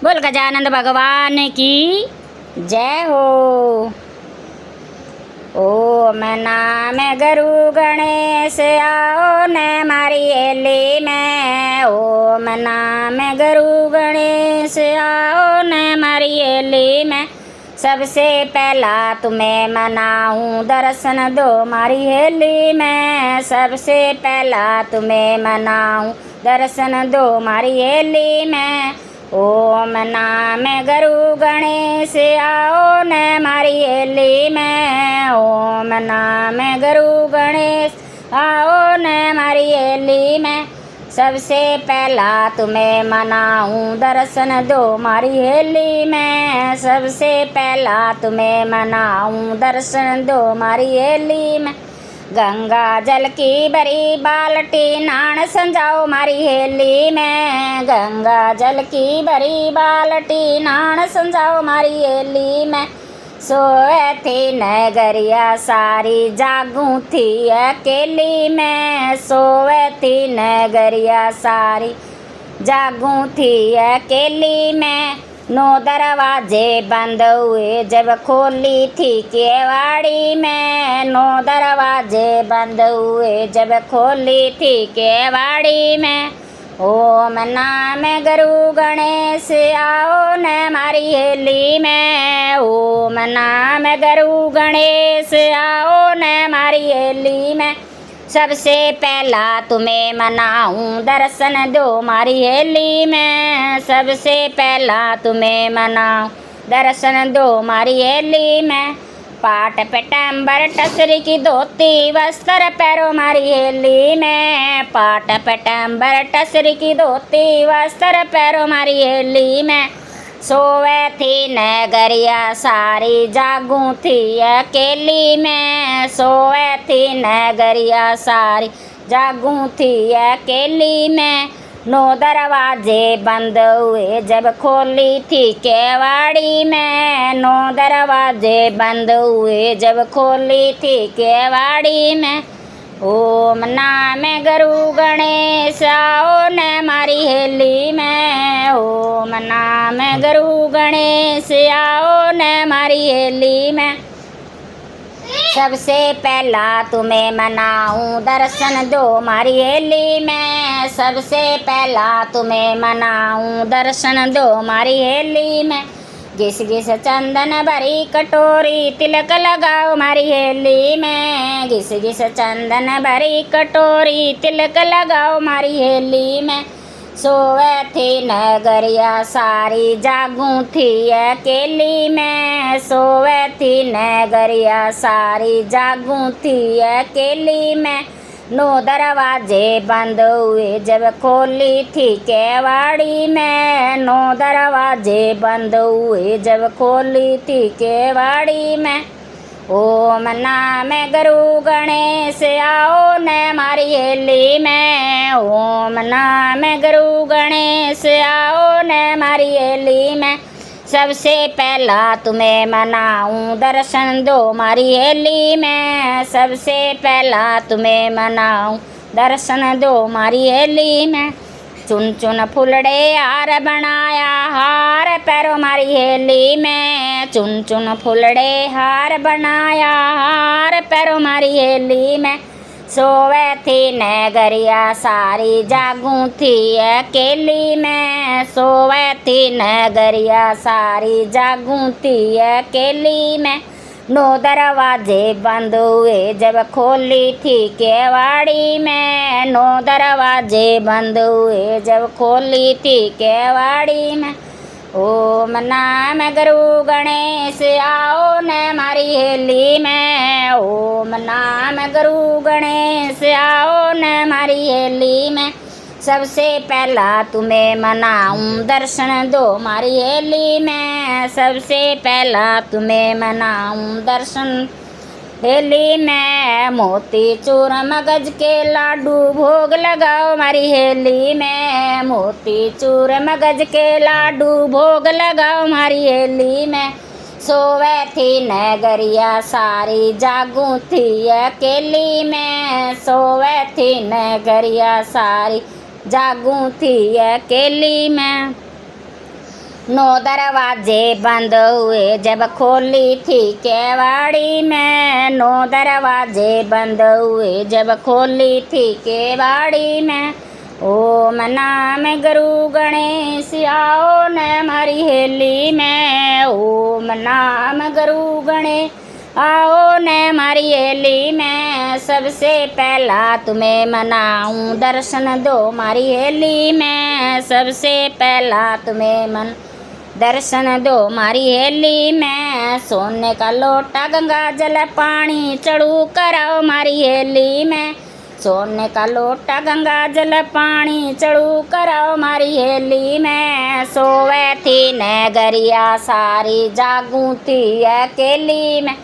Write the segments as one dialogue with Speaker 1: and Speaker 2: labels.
Speaker 1: बोल गजानंद भगवान की जय हो। ओम नाम गुरु गणेश आओ न मारी हेली में। ओम नाम गुरु गणेश आओ न मारी हेली में। सबसे पहला तुम्हें मनाऊं दर्शन दो मारी हेली में। सबसे पहला तुम्हें मनाऊं दर्शन दो मारी हेली में। ओम नाम गुरु गणेश आओ न मारी हेली में। ओम नाम गुरु गणेश आओ न मारी हेली में। सबसे पहला तुम्हें मनाऊं दर्शन दो मारी हेली में। सबसे पहला तुम्हें मनाऊं दर्शन दो मारी हेली में। गंगा जल की भरी बाल्टी नान संजाओ मारी हेली में। गंगा जल की भरी बाल्टी नान संजाओ मारी हेली में। सोए थी नगरिया सारी जागूं थी अकेली में। सोए थी नगरिया सारी जागूं थी अकेली में। 9 दरवाजे बंद हुए जब खोली थी केवाड़ी में। 9 दरवाजे बंद हुए जब खोली थी केवाड़ी में। ओम नाम गुरु गणेश आओ न मारी हेली में। ओम नाम गुरु गणेश आओ न मारी हेली में। सबसे पहला तुम्हें मनाऊं दर्शन दो मारी हेली में। सबसे पहला तुम्हें मनाऊं दर्शन दो मारी हेली में। पाट पटंबर टसरी की धोती वस्त्र पैरो मारी हेली में। पाट पटंबर टसरी की धोती वस्त्र पैरो मारी हेली में। सोवे थी नगरिया सारी जागूं थी अकेली में। सोवे थी नगरिया सारी जागूं थी अकेली में। 9 दरवाजे बंद हुए जब खोली थी केवाड़ी में। 9 दरवाजे बंद हुए जब खोली थी केवाड़ी में। ओम नाम गुरु गणेश आओ न मारी हेली में। ओम नाम गुरु गणेश आओ न मारी हेली में। सबसे पहला तुम्हें मनाऊं दर्शन दो मारी हेली में। सबसे पहला तुम्हें मनाऊं दर्शन दो मारी हेली में। घिस घिस चंदन भरी कटोरी तिलक लगाओ मारी हेली में। घिस घिस चंदन भरी कटोरी तिलक लगाओ मारी हेली में। सोवे थी नगरिया सारी जागूं थी अकेली में। सोवे थी नगरिया सारी जागूं थी अकेली में। 9 दरवाजे बंद हुए जब खोली थी केवाड़ी में। 9 दरवाजे बंद हुए जब खोली थी केवाड़ी में। ओम नाम गुरु गणेश आओ न मारी हेली में। ओम नाम गुरु गणेश आओ न मारी हेली में। सबसे पहला तुम्हें मनाऊं दर्शन दो मारी हेली में। सबसे पहला तुम्हें मनाऊं दर्शन दो मारी हेली में। चुन चुन फुलड़े हार बनाया हार पैरो मारी हेली में। चुन चुन फुलड़े हार बनाया हार पैरो मारी हेली में। सोवे थी नगरिया सारी जागूं थी अकेली में। सोवे थी नगरिया सारी जागूं थी अकेली में। 9 दरवाजे बंद हुए जब खोली थी केवाड़ी में। 9 दरवाजे बंद हुए जब खोली थी केवाड़ी में। ओम नाम गुरु गणेश आओ न मारी हेली में। ओम नाम गुरु गणेश आओ न मारी हेली में। सबसे पहला तुम्हें मनाऊं दर्शन दो मारी हेली में। सबसे पहला तुम्हें मनाऊं दर्शन हेली में। मोती चूर मगज के लाडू भोग लगाओ मारी हेली में। मोती चूर मगज के लाडू भोग लगाओ मारी हेली में। सोवे थी नगरिया सारी जागूं थी अकेली में। सोवे थी नगरिया सारी जागूं थी अकेली में। 9 दरवाजे बंद हुए जब खोली थी केवाड़ी में। 9 दरवाजे बंद हुए जब खोली थी केवाड़ी में। ओम नाम गुरु गणेश आओ न हमारी हेली में। ओम नाम गुरु गणेश आओ न हमारी हेली में। सबसे पहला तुम्हें मनाऊं दर्शन दो हमारी हेली में। सबसे पहला तुम्हें दर्शन दो हमारी हेली में। सोने का लोटा गंगा जल पानी चढ़ू कराओ हमारी हेली में। सोने का लोटा गंगा जल पानी चढ़ू कराओ हमारी हेली में। सोवे थी नगरिया सारी जागू थी अकेली में।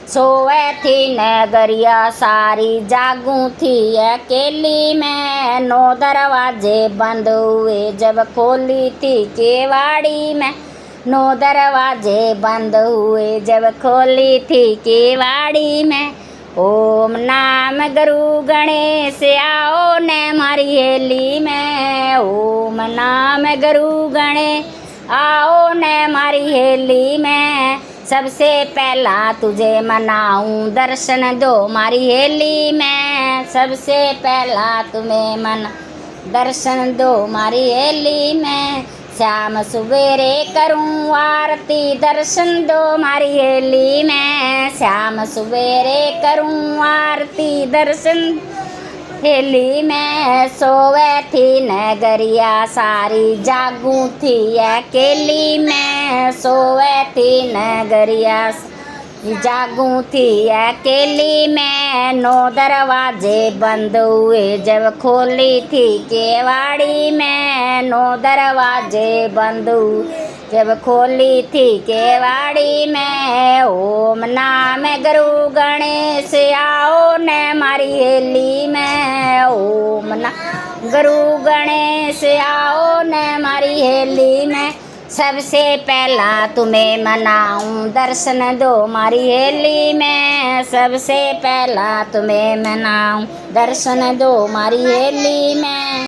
Speaker 1: सोवे थी नगरिया सारी जागू थी अकेली में। 9 दरवाजे बंद हुए जब खोली थी केवाड़ी में। 9 दरवाजे बंद हुए जब खोली थी केवाड़ी में। ओम नाम गुरु गणेश आओ न हमारी हेली में। ओम नाम गुरु गणेश आओ न हमारी हेली में। सबसे पहला तुझे मनाऊं दर्शन दो हमारी हेली में। सबसे पहला तुम्हें दर्शन दो हमारी हेली में। शाम सवेरे करूं आरती दर्शन दो हमारी हेली में। शाम सवेरे करूं आरती दर्शन हेली में। सोवे थी नगरिया सारी जागू थी अकेली में। सोवे थी नगरिया जागू थी अकेली में। 9 दरवाजे बंद हुए जब खोली थी केवाड़ी में। 9 दरवाजे बंद हुए जब खोली थी केवाड़ी में। ओम नाम गुरु गणेश आओ न हमारी हेली में। ओम नाम गुरु गणेश आओ न हमारी हेली में। सबसे पहला तुम्हें मनाऊं दर्शन दो हमारी हेली में। सबसे पहला तुम्हें मनाऊं दर्शन दो हमारी हेली में।